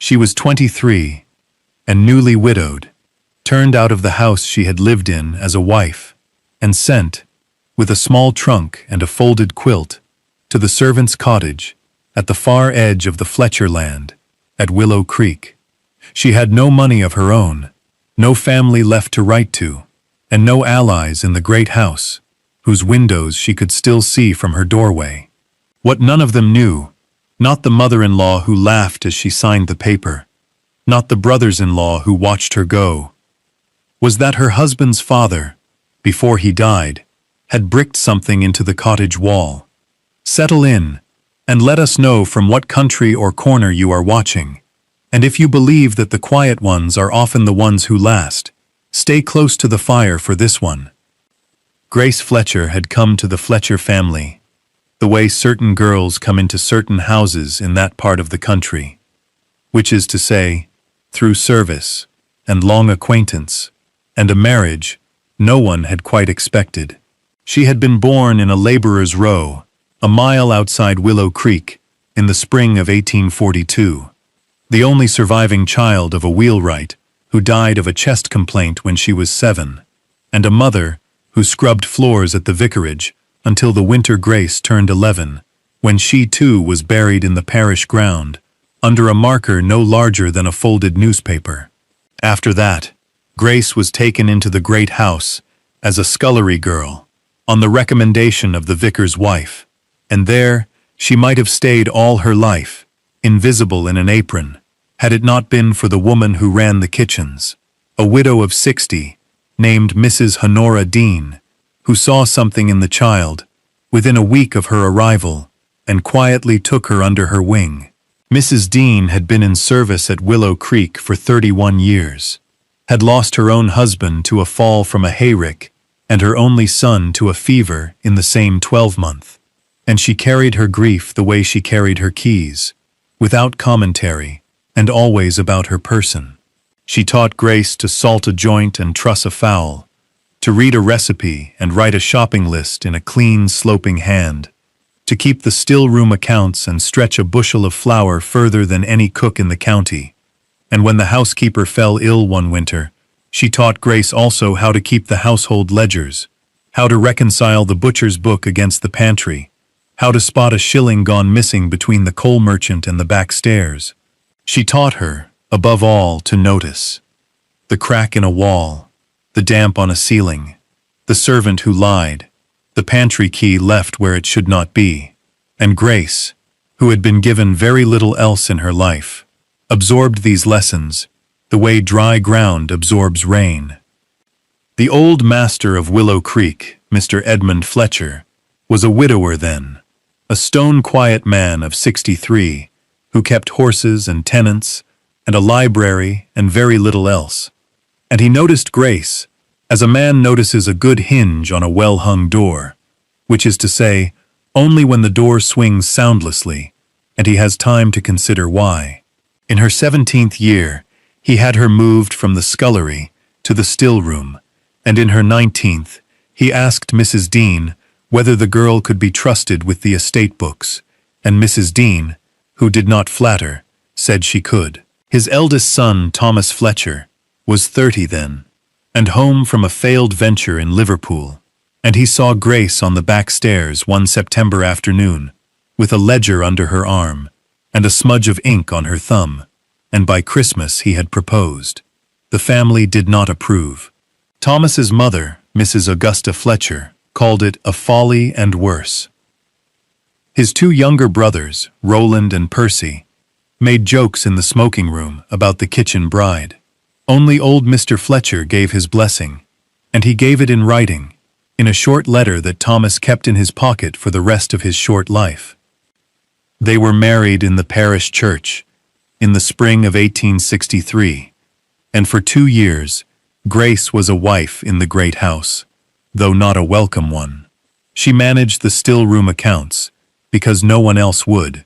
She was 23 and newly widowed, turned out of the house she had lived in as a wife, and sent, with a small trunk and a folded quilt, to the servant's cottage at the far edge of the Fletcher land, at Willow Creek. She had no money of her own, no family left to write to, and no allies in the great house, whose windows she could still see from her doorway. What none of them knew, not the mother-in-law who laughed as she signed the paper, not the brothers-in-law who watched her go, was that her husband's father, before he died, had bricked something into the cottage wall. Settle in, and let us know from what country or corner you are watching, and if you believe that the quiet ones are often the ones who last, stay close to the fire for this one. Grace Fletcher had come to the Fletcher family, the way certain girls come into certain houses in that part of the country, which is to say, through service, and long acquaintance, and a marriage no one had quite expected. She had been born in a laborer's row, a mile outside Willow Creek, in the spring of 1842, the only surviving child of a wheelwright who died of a chest complaint when she was 7, and a mother who scrubbed floors at the vicarage until the winter Grace turned 11, when she too was buried in the parish ground, under a marker no larger than a folded newspaper. After that, Grace was taken into the great house as a scullery girl, on the recommendation of the vicar's wife, and there she might have stayed all her life, invisible in an apron, had it not been for the woman who ran the kitchens, a widow of 60, named Mrs. Honora Dean, who saw something in the child within a week of her arrival and quietly took her under her wing. Mrs. Dean had been in service at Willow Creek for 31 years, had lost her own husband to a fall from a hayrick and her only son to a fever in the same 12-month, and she carried her grief the way she carried her keys, without commentary and always about her person. She taught Grace to salt a joint and truss a fowl, to read a recipe and write a shopping list in a clean, sloping hand, to keep the still-room accounts and stretch a bushel of flour further than any cook in the county. And when the housekeeper fell ill one winter, she taught Grace also how to keep the household ledgers, how to reconcile the butcher's book against the pantry, how to spot a shilling gone missing between the coal merchant and the back stairs. She taught her, above all, to notice the crack in a wall, the damp on a ceiling, the servant who lied, the pantry key left where it should not be, and Grace, who had been given very little else in her life, absorbed these lessons the way dry ground absorbs rain. The old master of Willow Creek, Mr. Edmund Fletcher, was a widower then, a stone-quiet man of 63, who kept horses and tenants, and a library and very little else. And he noticed Grace, as a man notices a good hinge on a well-hung door, which is to say, only when the door swings soundlessly, and he has time to consider why. In her 17th year, he had her moved from the scullery to the still-room, and in her 19th, he asked Mrs. Dean whether the girl could be trusted with the estate books, and Mrs. Dean, who did not flatter, said she could. His eldest son, Thomas Fletcher, was 30 then, and home from a failed venture in Liverpool, and he saw Grace on the back stairs one September afternoon, with a ledger under her arm, and a smudge of ink on her thumb, and by Christmas he had proposed. The family did not approve. Thomas's mother, Mrs. Augusta Fletcher, called it a folly and worse. His two younger brothers, Roland and Percy, made jokes in the smoking room about the kitchen bride. Only old Mr. Fletcher gave his blessing, and he gave it in writing, in a short letter that Thomas kept in his pocket for the rest of his short life. They were married in the parish church in the spring of 1863, and for 2 years Grace was a wife in the great house, though not a welcome one. She managed the still-room accounts, because no one else would,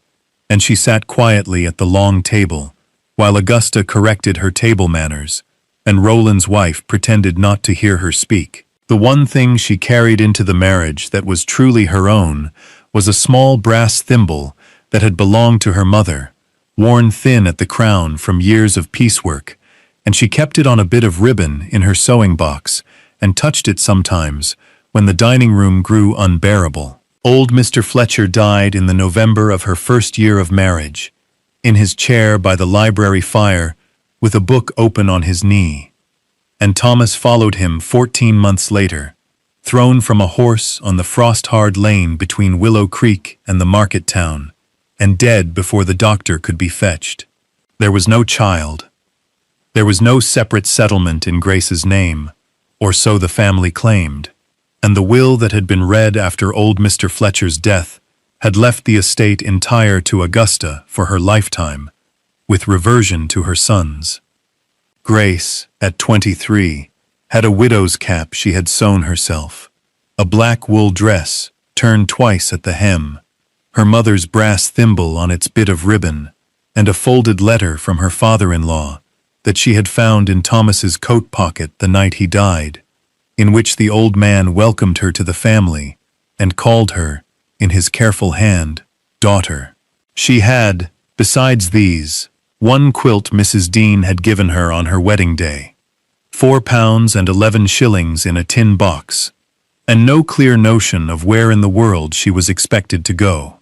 and she sat quietly at the long table, while Augusta corrected her table manners, and Roland's wife pretended not to hear her speak. The one thing she carried into the marriage that was truly her own was a small brass thimble that had belonged to her mother, worn thin at the crown from years of piecework, and she kept it on a bit of ribbon in her sewing box and touched it sometimes when the dining room grew unbearable. Old Mr. Fletcher died in the November of her first year of marriage, in his chair by the library fire with a book open on his knee. And Thomas followed him 14 months later, thrown from a horse on the frost-hard lane between Willow Creek and the market town, and dead before the doctor could be fetched. There was no child. There was no separate settlement in Grace's name, or so the family claimed, and the will that had been read after old Mr. Fletcher's death had left the estate entire to Augusta for her lifetime, with reversion to her sons. Grace, at 23, had a widow's cap she had sewn herself, a black wool dress turned twice at the hem, her mother's brass thimble on its bit of ribbon, and a folded letter from her father-in-law that she had found in Thomas's coat pocket the night he died, in which the old man welcomed her to the family and called her, in his careful hand, daughter. She had, besides these, one quilt Mrs. Dean had given her on her wedding day, £4 and 11 shillings in a tin box, and no clear notion of where in the world she was expected to go.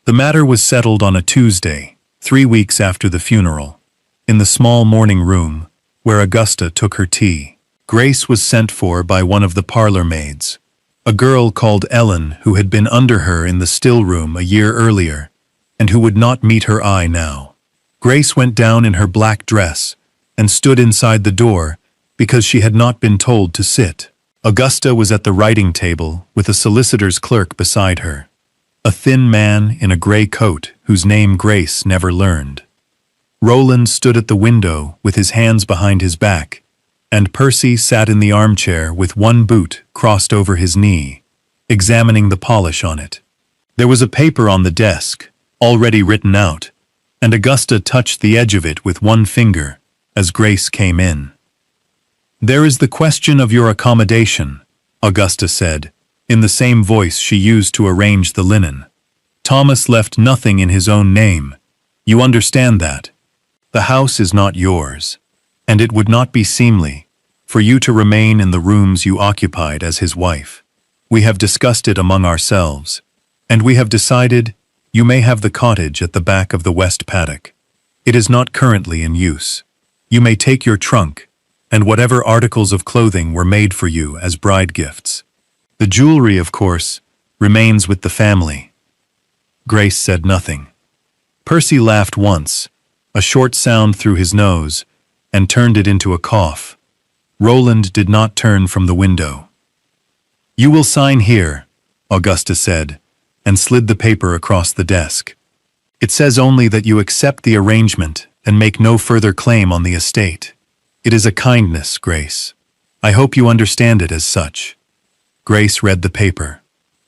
The matter was settled on a Tuesday, 3 weeks after the funeral, in the small morning room where Augusta took her tea. Grace was sent for by one of the parlor maids, a girl called Ellen who had been under her in the still room a year earlier, and who would not meet her eye now. Grace went down in her black dress and stood inside the door because she had not been told to sit. Augusta was at the writing table with a solicitor's clerk beside her, a thin man in a gray coat whose name Grace never learned. Roland stood at the window with his hands behind his back, and Percy sat in the armchair with one boot crossed over his knee, examining the polish on it. There was a paper on the desk, already written out, and Augusta touched the edge of it with one finger as Grace came in. "There is the question of your accommodation," Augusta said, in the same voice she used to arrange the linen. "Thomas left nothing in his own name. You understand that. The house is not yours, and it would not be seemly for you to remain in the rooms you occupied as his wife. We have discussed it among ourselves, and we have decided you may have the cottage at the back of the west paddock. It is not currently in use. You may take your trunk, and whatever articles of clothing were made for you as bride gifts. The jewelry, of course, remains with the family." Grace said nothing. Percy laughed once, a short sound through his nose, and turned it into a cough. Roland did not turn from the window. "You will sign here," Augusta said, and slid the paper across the desk. "It says only that you accept the arrangement and make no further claim on the estate. It is a kindness, Grace. I hope you understand it as such." Grace read the paper.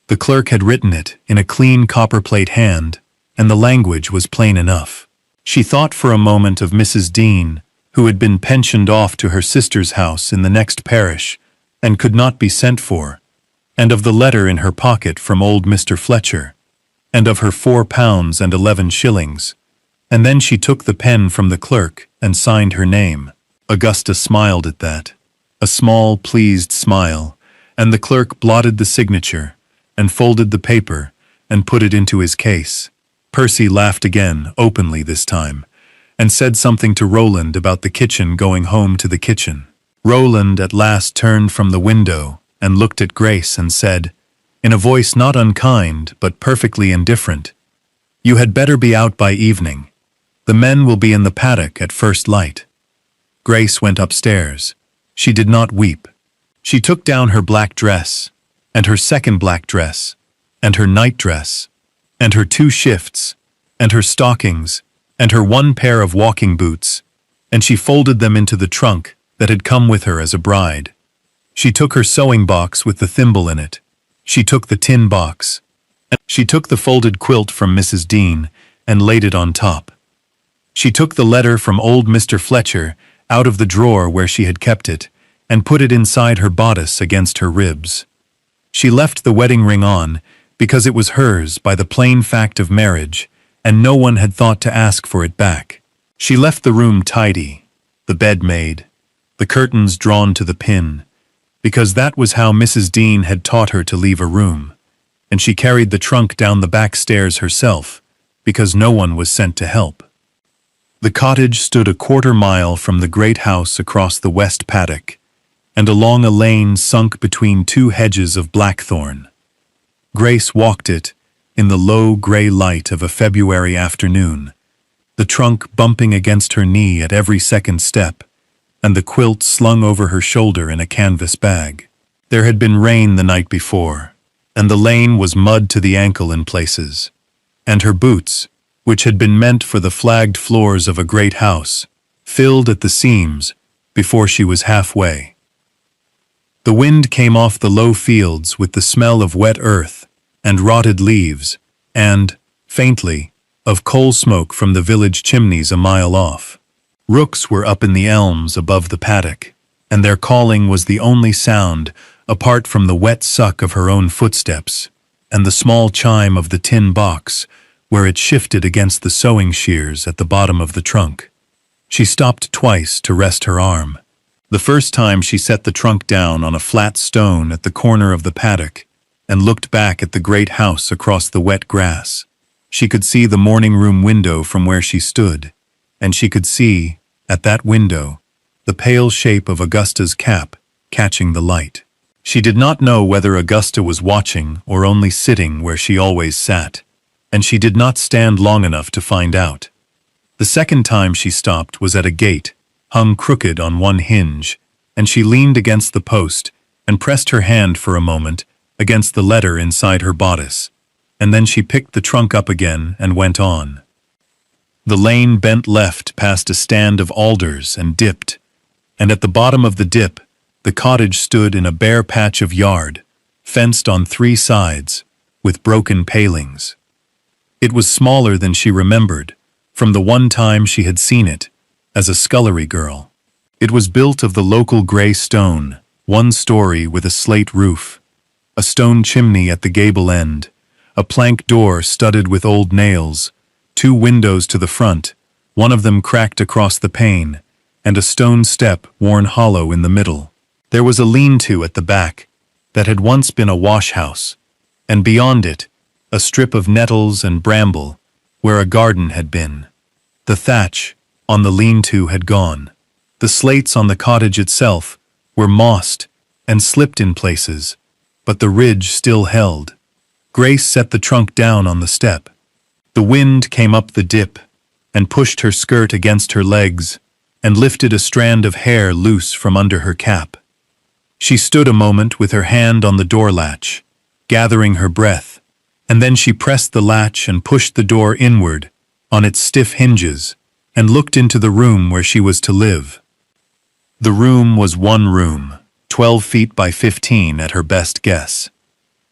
The clerk had written it in a clean copperplate hand, and the language was plain enough. She thought for a moment of Mrs. Dean, who had been pensioned off to her sister's house in the next parish and could not be sent for, and of the letter in her pocket from old Mr. Fletcher, and of her £4 and 11 shillings, and then she took the pen from the clerk and signed her name. Augusta smiled at that, a small, pleased smile, and the clerk blotted the signature and folded the paper and put it into his case. Percy laughed again, openly this time, and said something to Roland about the kitchen going home to the kitchen. Roland at last turned from the window and looked at Grace and said, in a voice not unkind but perfectly indifferent, "You had better be out by evening. The men will be in the paddock at first light." Grace went upstairs. She did not weep. She took down her black dress, and her second black dress, and her night dress, and her 2 shifts, and her stockings, and her 1 pair of walking boots, and she folded them into the trunk that had come with her as a bride. She took her sewing box with the thimble in it. She took the tin box. She took the folded quilt from Mrs. Dean and laid it on top. She took the letter from old Mr. Fletcher out of the drawer where she had kept it and put it inside her bodice against her ribs. She left the wedding ring on because it was hers by the plain fact of marriage, and no one had thought to ask for it back. She left the room tidy, the bed made, the curtains drawn to the pin, because that was how Mrs. Dean had taught her to leave a room, and she carried the trunk down the back stairs herself, because no one was sent to help. The cottage stood a quarter-mile from the great house across the west paddock, and along a lane sunk between two hedges of blackthorn. Grace walked it in the low gray light of a February afternoon, the trunk bumping against her knee at every second step, and the quilt slung over her shoulder in a canvas bag. There had been rain the night before, and the lane was mud to the ankle in places, and her boots, which had been meant for the flagged floors of a great house, filled at the seams before she was halfway. The wind came off the low fields with the smell of wet earth and rotted leaves, and, faintly, of coal smoke from the village chimneys a mile off. Rooks were up in the elms above the paddock, and their calling was the only sound apart from the wet suck of her own footsteps and the small chime of the tin box where it shifted against the sewing shears at the bottom of the trunk. She stopped twice to rest her arm. The first time she set the trunk down on a flat stone at the corner of the paddock and looked back at the great house across the wet grass. She could see the morning room window from where she stood, and she could see, at that window, the pale shape of Augusta's cap catching the light. She did not know whether Augusta was watching or only sitting where she always sat, and she did not stand long enough to find out. The second time she stopped was at a gate, hung crooked on one hinge, and she leaned against the post and pressed her hand for a moment against the letter inside her bodice, and then she picked the trunk up again and went on. The lane bent left past a stand of alders and dipped, and at the bottom of the dip, the cottage stood in a bare patch of yard, fenced on three sides, with broken palings. It was smaller than she remembered, from the one time she had seen it, as a scullery girl. It was built of the local gray stone, one story with a slate roof, a stone chimney at the gable end, a plank door studded with old nails, two windows to the front, one of them cracked across the pane, and a stone step worn hollow in the middle. There was a lean-to at the back that had once been a wash-house, and beyond it, a strip of nettles and bramble where a garden had been. The thatch on the lean-to had gone. The slates on the cottage itself were mossed and slipped in places, but the ridge still held. Grace set the trunk down on the step. The wind came up the dip and pushed her skirt against her legs and lifted a strand of hair loose from under her cap. She stood a moment with her hand on the door latch, gathering her breath, and then she pressed the latch and pushed the door inward on its stiff hinges and looked into the room where she was to live. The room was one room, 12 feet by 15 at her best guess,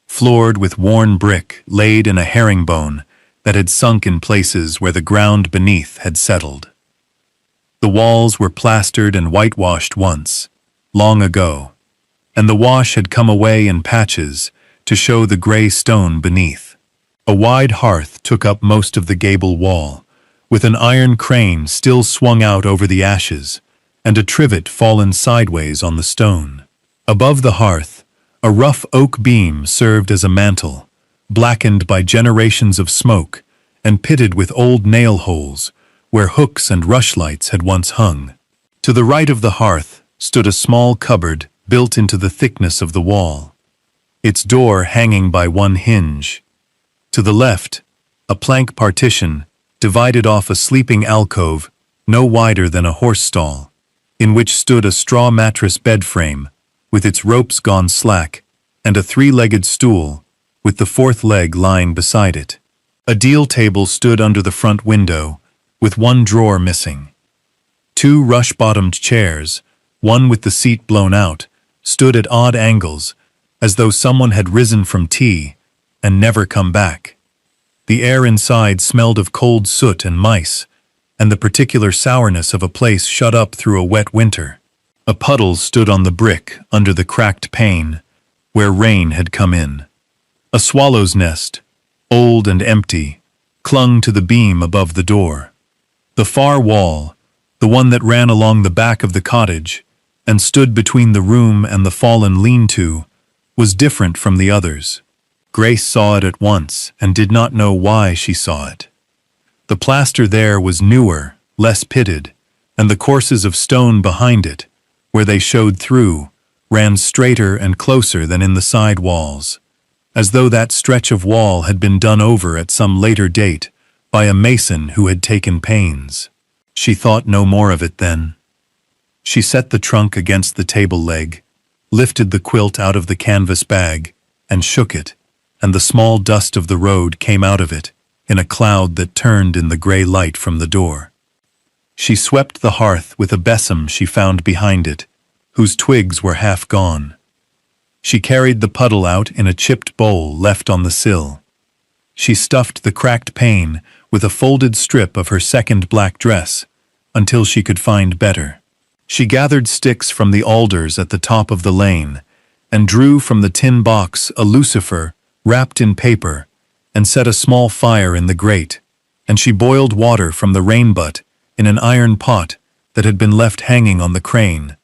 floored with worn brick laid in a herringbone that had sunk in places where the ground beneath had settled. The walls were plastered and whitewashed once, long ago, and the wash had come away in patches to show the gray stone beneath. A wide hearth took up most of the gable wall, with an iron crane still swung out over the ashes, and a trivet fallen sideways on the stone. Above the hearth, a rough oak beam served as a mantel, blackened by generations of smoke and pitted with old nail holes where hooks and rushlights had once hung. To the right of the hearth stood a small cupboard built into the thickness of the wall, its door hanging by one hinge. To the left, a plank partition divided off a sleeping alcove no wider than a horse stall, in which stood a straw mattress bed frame with its ropes gone slack, and a three-legged stool with the fourth leg lying beside it. A deal table stood under the front window, with one drawer missing. Two rush-bottomed chairs, one with the seat blown out, stood at odd angles, as though someone had risen from tea and never come back. The air inside smelled of cold soot and mice, and the particular sourness of a place shut up through a wet winter. A puddle stood on the brick under the cracked pane, where rain had come in. A swallow's nest, old and empty, clung to the beam above the door. The far wall, the one that ran along the back of the cottage and stood between the room and the fallen lean-to, was different from the others. Grace saw it at once and did not know why she saw it. The plaster there was newer, less pitted, and the courses of stone behind it, where they showed through, ran straighter and closer than in the side walls, as though that stretch of wall had been done over at some later date by a mason who had taken pains. She thought no more of it then. She set the trunk against the table leg, lifted the quilt out of the canvas bag, and shook it, and the small dust of the road came out of it in a cloud that turned in the gray light from the door. She swept the hearth with a besom she found behind it, whose twigs were half gone. She carried the puddle out in a chipped bowl left on the sill. She stuffed the cracked pane with a folded strip of her second black dress until she could find better. She gathered sticks from the alders at the top of the lane and drew from the tin box a lucifer wrapped in paper and set a small fire in the grate, and she boiled water from the rain butt in an iron pot that had been left hanging on the crane,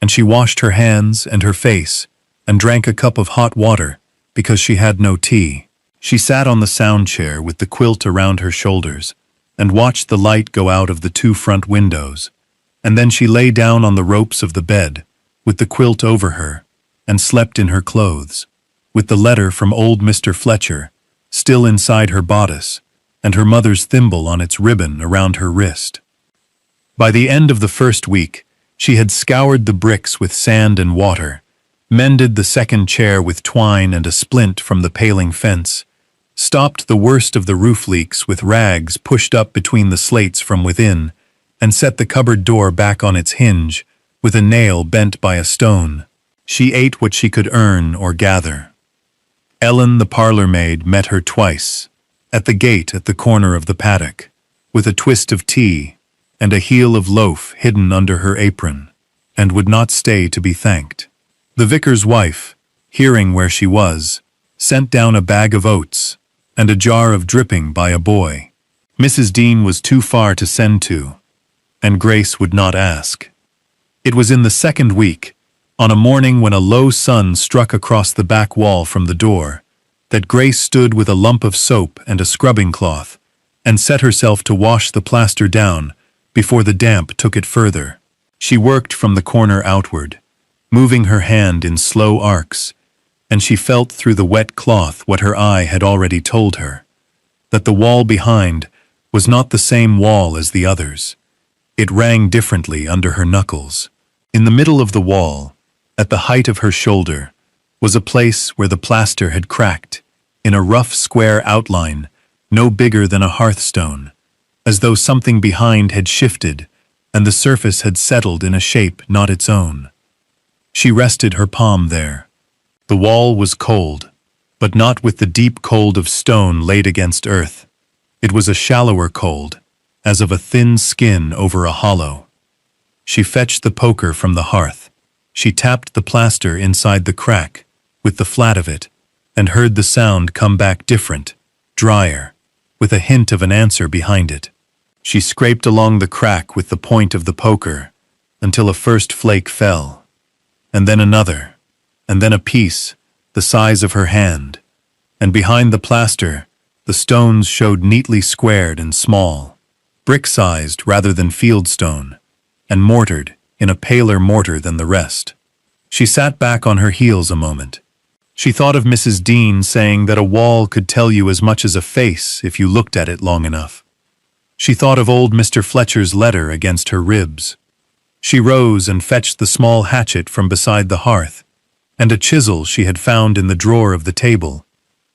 and she washed her hands and her face and drank a cup of hot water because she had no tea. She sat on the sound chair with the quilt around her shoulders and watched the light go out of the two front windows, and then she lay down on the ropes of the bed with the quilt over her and slept in her clothes, with the letter from old Mr. Fletcher still inside her bodice and her mother's thimble on its ribbon around her wrist. By the end of the first week, she had scoured the bricks with sand and water, mended the second chair with twine and a splint from the paling fence, stopped the worst of the roof leaks with rags pushed up between the slates from within, and set the cupboard door back on its hinge with a nail bent by a stone. She ate what she could earn or gather. Ellen, the parlor maid, met her twice, at the gate at the corner of the paddock, with a twist of tea and a heel of loaf hidden under her apron, and would not stay to be thanked. The vicar's wife, hearing where she was, sent down a bag of oats and a jar of dripping by a boy. Mrs. Dean was too far to send to, and Grace would not ask. It was in the second week, on a morning when a low sun struck across the back wall from the door, that Grace stood with a lump of soap and a scrubbing cloth, and set herself to wash the plaster down before the damp took it further. She worked from the corner outward, moving her hand in slow arcs, and she felt through the wet cloth what her eye had already told her, that the wall behind was not the same wall as the others. It rang differently under her knuckles. In the middle of the wall, at the height of her shoulder, was a place where the plaster had cracked, in a rough square outline, no bigger than a hearthstone, as though something behind had shifted and the surface had settled in a shape not its own. She rested her palm there. The wall was cold, but not with the deep cold of stone laid against earth. It was a shallower cold, as of a thin skin over a hollow. She fetched the poker from the hearth. She tapped the plaster inside the crack with the flat of it, and heard the sound come back different, drier, with a hint of an answer behind it. She scraped along the crack with the point of the poker until a first flake fell, and then another, and then a piece, the size of her hand, and behind the plaster, the stones showed neatly squared and small, brick-sized rather than fieldstone, and mortared in a paler mortar than the rest. She sat back on her heels a moment. She thought of Mrs. Dean saying that a wall could tell you as much as a face if you looked at it long enough. She thought of old Mr. Fletcher's letter against her ribs. She rose and fetched the small hatchet from beside the hearth, and a chisel she had found in the drawer of the table,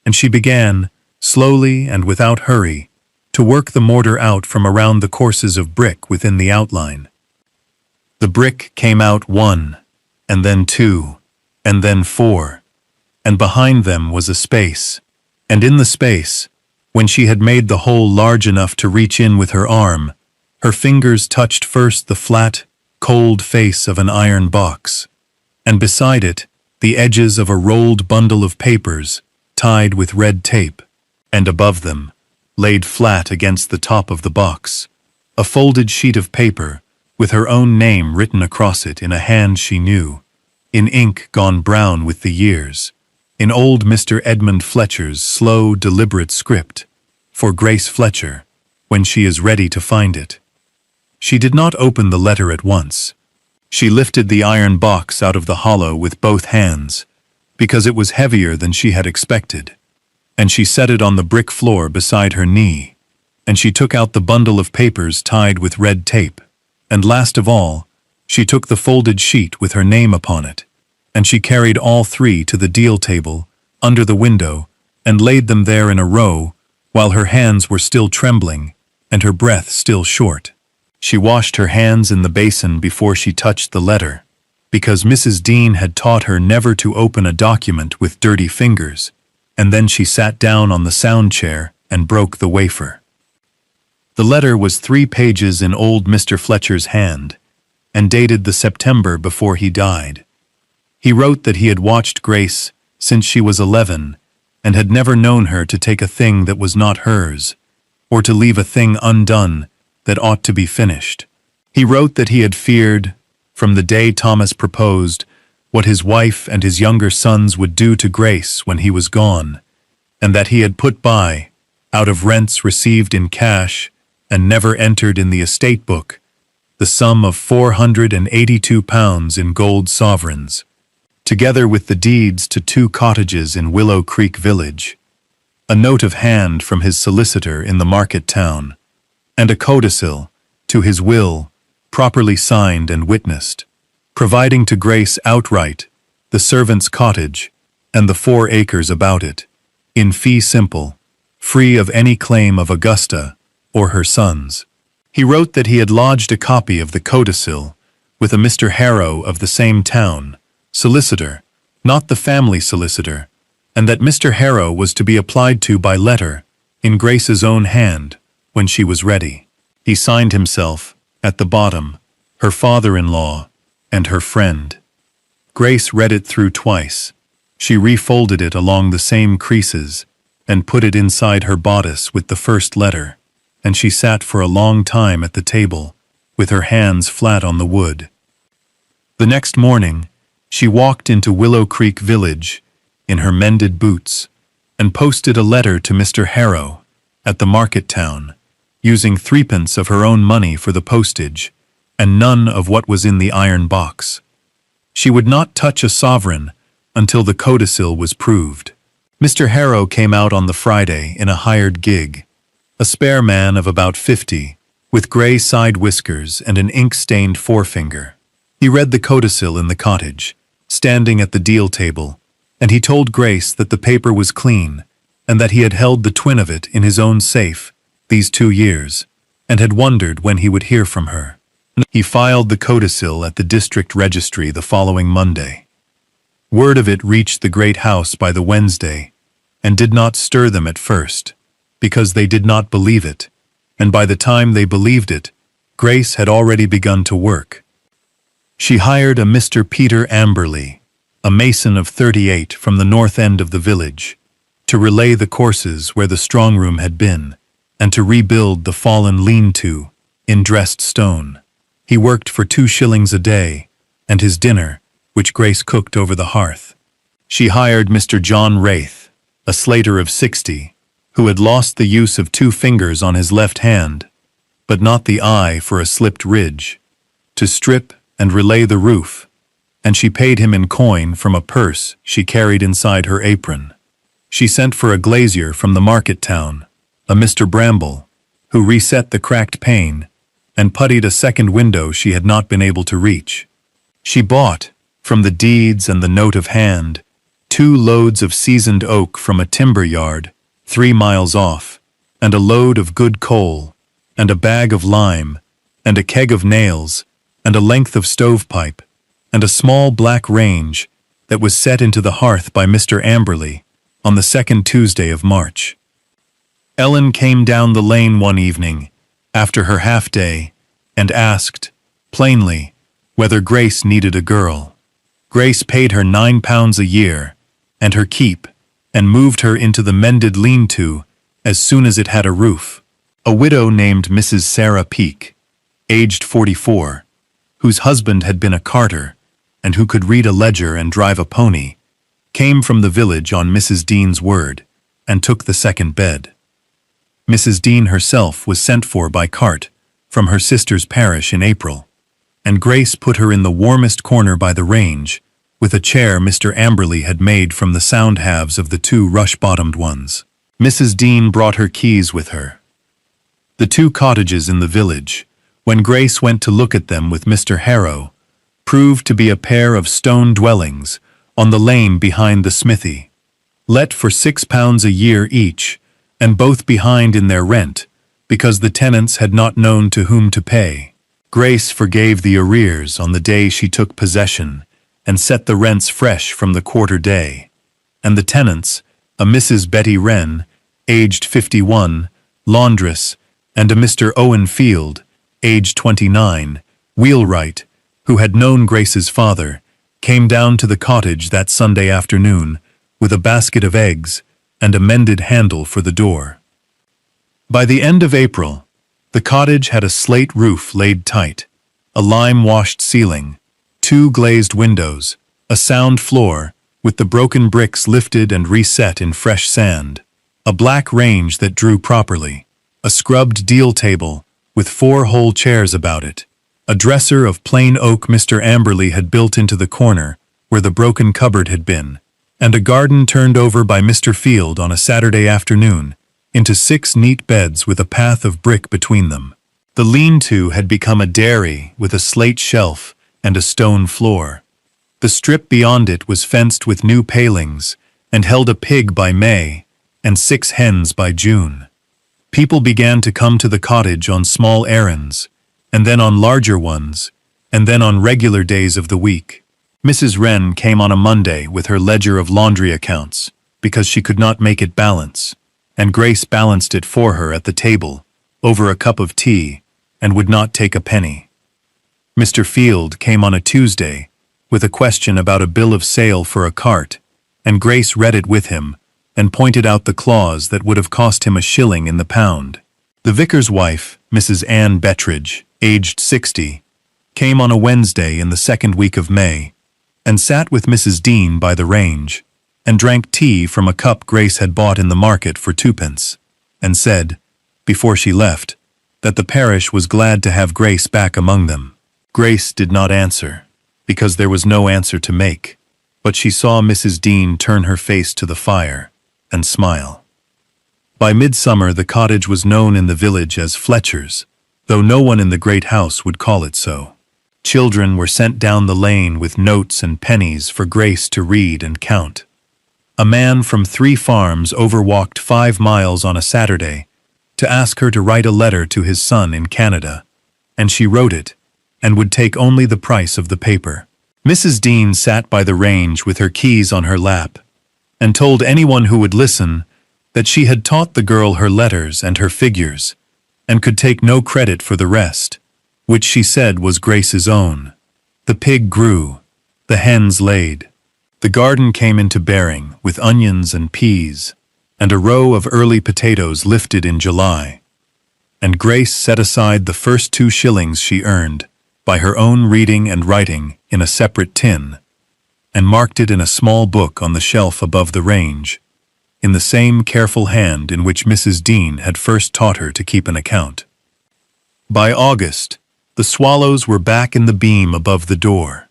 and she began, slowly and without hurry, to work the mortar out from around the courses of brick within the outline. The brick came out 1, and then 2, and then 4, and behind them was a space, and in the space, when she had made the hole large enough to reach in with her arm, her fingers touched first the flat, cold face of an iron box, and beside it, the edges of a rolled bundle of papers tied with red tape, and above them, laid flat against the top of the box. A folded sheet of paper, with her own name written across it in a hand she knew, in ink gone brown with the years, in old Mr. Edmund Fletcher's slow, deliberate script, for Grace Fletcher, when she is ready to find it. She did not open the letter at once. She lifted the iron box out of the hollow with both hands, because it was heavier than she had expected, and she set it on the brick floor beside her knee, and she took out the bundle of papers tied with red tape, and last of all, she took the folded sheet with her name upon it, and she carried all three to the deal table, under the window, and laid them there in a row, while her hands were still trembling, and her breath still short. She washed her hands in the basin before she touched the letter, because Mrs. Dean had taught her never to open a document with dirty fingers, and then she sat down on the sound chair and broke the wafer. The letter was 3 pages in old Mr. Fletcher's hand, and dated the September before he died. He wrote that he had watched Grace since she was 11, and had never known her to take a thing that was not hers, or to leave a thing undone that ought to be finished. He wrote that he had feared, from the day Thomas proposed, what his wife and his younger sons would do to Grace when he was gone, and that he had put by, out of rents received in cash and never entered in the estate book, the sum of £482 in gold sovereigns, together with the deeds to 2 cottages in Willow Creek Village, a note of hand from his solicitor in the market town, and a codicil to his will, properly signed and witnessed, providing to Grace outright the servant's cottage and the 4 acres about it, in fee simple, free of any claim of Augusta or her sons. He wrote that he had lodged a copy of the codicil with a Mr. Harrow of the same town, solicitor, not the family solicitor, and that Mr. Harrow was to be applied to by letter, in Grace's own hand, when she was ready. He signed himself, at the bottom, her father-in-law, and her friend. Grace read it through twice. She refolded it along the same creases, and put it inside her bodice with the first letter, and she sat for a long time at the table, with her hands flat on the wood. The next morning, she walked into Willow Creek Village, in her mended boots, and posted a letter to Mr. Harrow, at the market town, using 3pence of her own money for the postage, and none of what was in the iron box. She would not touch a sovereign until the codicil was proved. Mr. Harrow came out on the Friday in a hired gig, a spare man of about 50, with grey side whiskers and an ink-stained forefinger. He read the codicil in the cottage, standing at the deal table, and he told Grace that the paper was clean, and that he had held the twin of it in his own safe these 2 years, and had wondered when he would hear from her. He filed the codicil at the district registry the following Monday. Word of it reached the great house by the Wednesday, and did not stir them at first, because they did not believe it, and by the time they believed it, Grace had already begun to work. She hired a Mr. Peter Amberley, a mason of 38 from the north end of the village, to relay the courses where the strong room had been, and to rebuild the fallen lean-to in dressed stone. He worked for 2 shillings a day, and his dinner, which Grace cooked over the hearth. She hired Mr. John Wraith, a slater of 60, who had lost the use of 2 fingers on his left hand, but not the eye for a slipped ridge, to strip and relay the roof, and she paid him in coin from a purse she carried inside her apron. She sent for a glazier from the market town, a Mr. Bramble, who reset the cracked pane and puttied a second window she had not been able to reach. She bought, from the deeds and the note of hand, 2 loads of seasoned oak from a timber yard 3 miles off, and a load of good coal, and a bag of lime, and a keg of nails, and a length of stovepipe, and a small black range that was set into the hearth by Mr. Amberley on the 2nd Tuesday of March. Ellen came down the lane one evening, after her half-day, and asked, plainly, whether Grace needed a girl. Grace paid her £9 a year, and her keep, and moved her into the mended lean-to as soon as it had a roof. A widow named Mrs. Sarah Peake, aged 44, whose husband had been a carter and who could read a ledger and drive a pony, came from the village on Mrs. Dean's word and took the second bed. Mrs. Dean herself was sent for by cart from her sister's parish in April, and Grace put her in the warmest corner by the range, with a chair Mr. Amberley had made from the sound halves of the two rush-bottomed ones. Mrs. Dean brought her keys with her. The two cottages in the village, when Grace went to look at them with Mr. Harrow, proved to be a pair of stone dwellings on the lane behind the smithy, let for £6 a year each, and both behind in their rent, because the tenants had not known to whom to pay. Grace forgave the arrears on the day she took possession and set the rents fresh from the quarter day, and the tenants, a Mrs. Betty Wren, aged 51, laundress, and a Mr. Owen Field, aged 29, wheelwright, who had known Grace's father, came down to the cottage that Sunday afternoon with a basket of eggs and a mended handle for the door. By the end of April, the cottage had a slate roof laid tight, a lime-washed ceiling, 2 glazed windows, a sound floor with the broken bricks lifted and reset in fresh sand, a black range that drew properly, a scrubbed deal table with 4 whole chairs about it, a dresser of plain oak Mr. Amberley had built into the corner where the broken cupboard had been, and a garden turned over by Mr. Field on a Saturday afternoon into 6 neat beds with a path of brick between them. The lean-to had become a dairy with a slate shelf and a stone floor. The strip beyond it was fenced with new palings and held a pig by May and 6 hens by June. People began to come to the cottage on small errands, and then on larger ones, and then on regular days of the week. Mrs. Wren came on a Monday with her ledger of laundry accounts, because she could not make it balance, and Grace balanced it for her at the table, over a cup of tea, and would not take a penny. Mr. Field came on a Tuesday with a question about a bill of sale for a cart, and Grace read it with him and pointed out the clause that would have cost him a shilling in the pound. The vicar's wife, Mrs. Ann Bettridge, aged 60, came on a Wednesday in the second week of May, and sat with Mrs. Dean by the range, and drank tea from a cup Grace had bought in the market for 2d, and said, before she left, that the parish was glad to have Grace back among them. Grace did not answer, because there was no answer to make, but she saw Mrs. Dean turn her face to the fire and smile. By midsummer the cottage was known in the village as Fletcher's, though no one in the great house would call it so. Children were sent down the lane with notes and pennies for Grace to read and count. A man from 3 farms overwalked 5 miles on a Saturday to ask her to write a letter to his son in Canada, and she wrote it, and would take only the price of the paper. Mrs. Dean sat by the range with her keys on her lap, and told anyone who would listen that she had taught the girl her letters and her figures, and could take no credit for the rest, which she said was Grace's own. The pig grew, the hens laid, the garden came into bearing with onions and peas, and a row of early potatoes lifted in July, and Grace set aside the first 2 shillings she earned by her own reading and writing in a separate tin, and marked it in a small book on the shelf above the range, in the same careful hand in which Mrs. Dean had first taught her to keep an account. By August, the swallows were back in the beam above the door,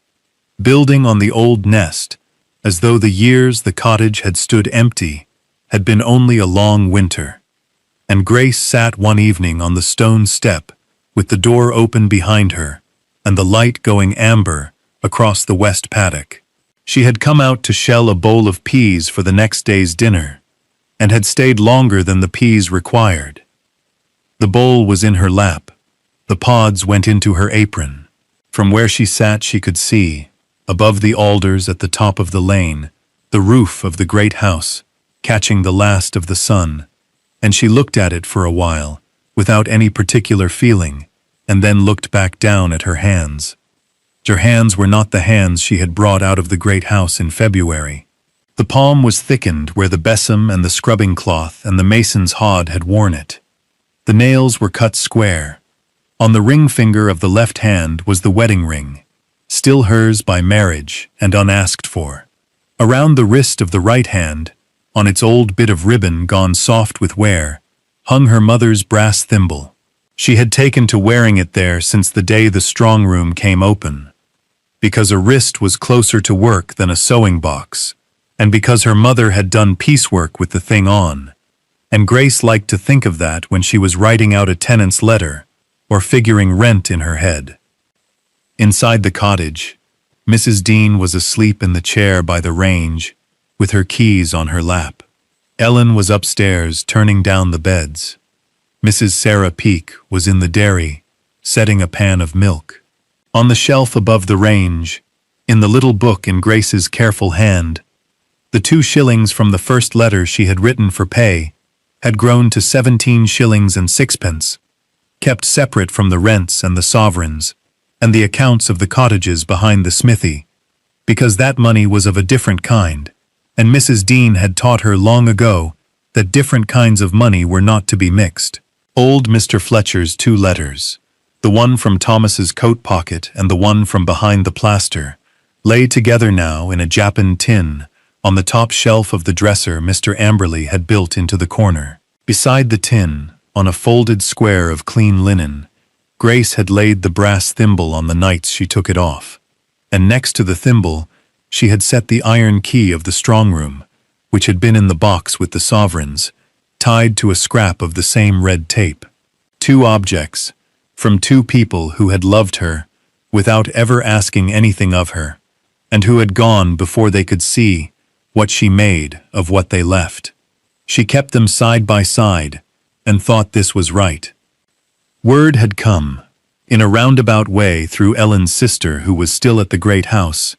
building on the old nest, as though the years the cottage had stood empty had been only a long winter, and Grace sat one evening on the stone step with the door open behind her and the light going amber across the west paddock. She had come out to shell a bowl of peas for the next day's dinner, and had stayed longer than the peas required. The bowl was in her lap. The pods went into her apron. From where she sat she could see, above the alders at the top of the lane, the roof of the great house, catching the last of the sun, and she looked at it for a while, without any particular feeling, and then looked back down at her hands. Her hands were not the hands she had brought out of the great house in February. The palm was thickened where the besom and the scrubbing cloth and the mason's hod had worn it. The nails were cut square. On the ring finger of the left hand was the wedding ring, still hers by marriage and unasked for. Around the wrist of the right hand, on its old bit of ribbon gone soft with wear, hung her mother's brass thimble. She had taken to wearing it there since the day the strong room came open, because a wrist was closer to work than a sewing box, and because her mother had done piecework with the thing on, and Grace liked to think of that when she was writing out a tenant's letter or figuring rent in her head. Inside the cottage, Mrs. Dean was asleep in the chair by the range, with her keys on her lap. Ellen was upstairs turning down the beds. Mrs. Sarah Peake was in the dairy, setting a pan of milk. On the shelf above the range, in the little book in Grace's careful hand, the 2 shillings from the first letter she had written for pay had grown to 17 shillings and 6pence, kept separate from the rents and the sovereigns, and the accounts of the cottages behind the smithy, because that money was of a different kind, and Mrs. Dean had taught her long ago that different kinds of money were not to be mixed. Old Mr. Fletcher's 2 letters, the one from Thomas's coat pocket and the one from behind the plaster, lay together now in a japanned tin on the top shelf of the dresser Mr. Amberley had built into the corner. Beside the tin, on a folded square of clean linen, Grace had laid the brass thimble on the nights she took it off, and next to the thimble she had set the iron key of the strong room, which had been in the box with the sovereigns, tied to a scrap of the same red tape. 2 objects, from 2 people who had loved her, without ever asking anything of her, and who had gone before they could see what she made of what they left. She kept them side by side, and thought this was right. Word had come, in a roundabout way through Ellen's sister who was still at the great house,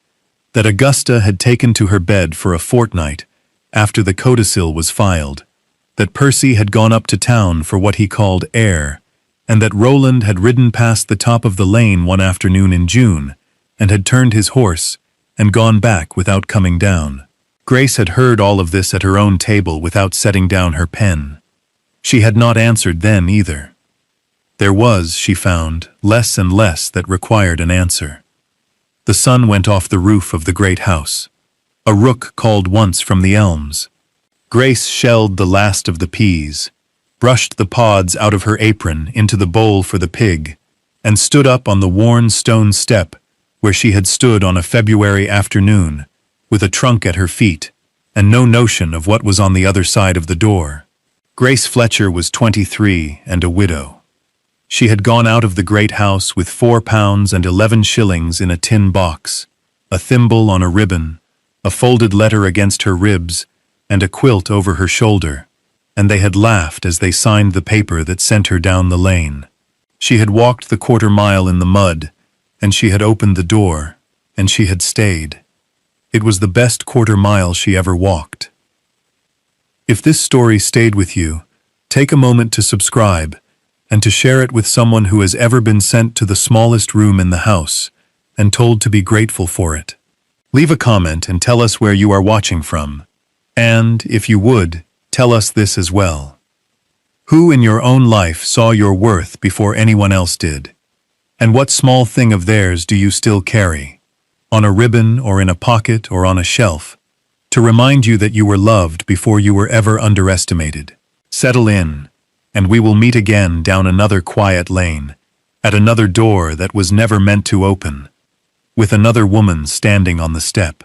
that Augusta had taken to her bed for a fortnight after the codicil was filed, that Percy had gone up to town for what he called air, and that Roland had ridden past the top of the lane one afternoon in June, and had turned his horse and gone back without coming down. Grace had heard all of this at her own table without setting down her pen. She had not answered then either. There was, she found, less and less that required an answer. The sun went off the roof of the great house. A rook called once from the elms. Grace shelled the last of the peas, brushed the pods out of her apron into the bowl for the pig, and stood up on the worn stone step where she had stood on a February afternoon, with a trunk at her feet, and no notion of what was on the other side of the door. Grace Fletcher was 23 and a widow. She had gone out of the great house with £4 and 11 shillings in a tin box, a thimble on a ribbon, a folded letter against her ribs, and a quilt over her shoulder, and they had laughed as they signed the paper that sent her down the lane. She had walked the 1/4 mile in the mud, and she had opened the door, and she had stayed. It was the best 1/4 mile she ever walked. If this story stayed with you, take a moment to subscribe and to share it with someone who has ever been sent to the smallest room in the house and told to be grateful for it. Leave a comment and tell us where you are watching from. And, if you would, tell us this as well. Who in your own life saw your worth before anyone else did? And what small thing of theirs do you still carry, on a ribbon or in a pocket or on a shelf, to remind you that you were loved before you were ever underestimated? Settle in, and we will meet again down another quiet lane, at another door that was never meant to open, with another woman standing on the step.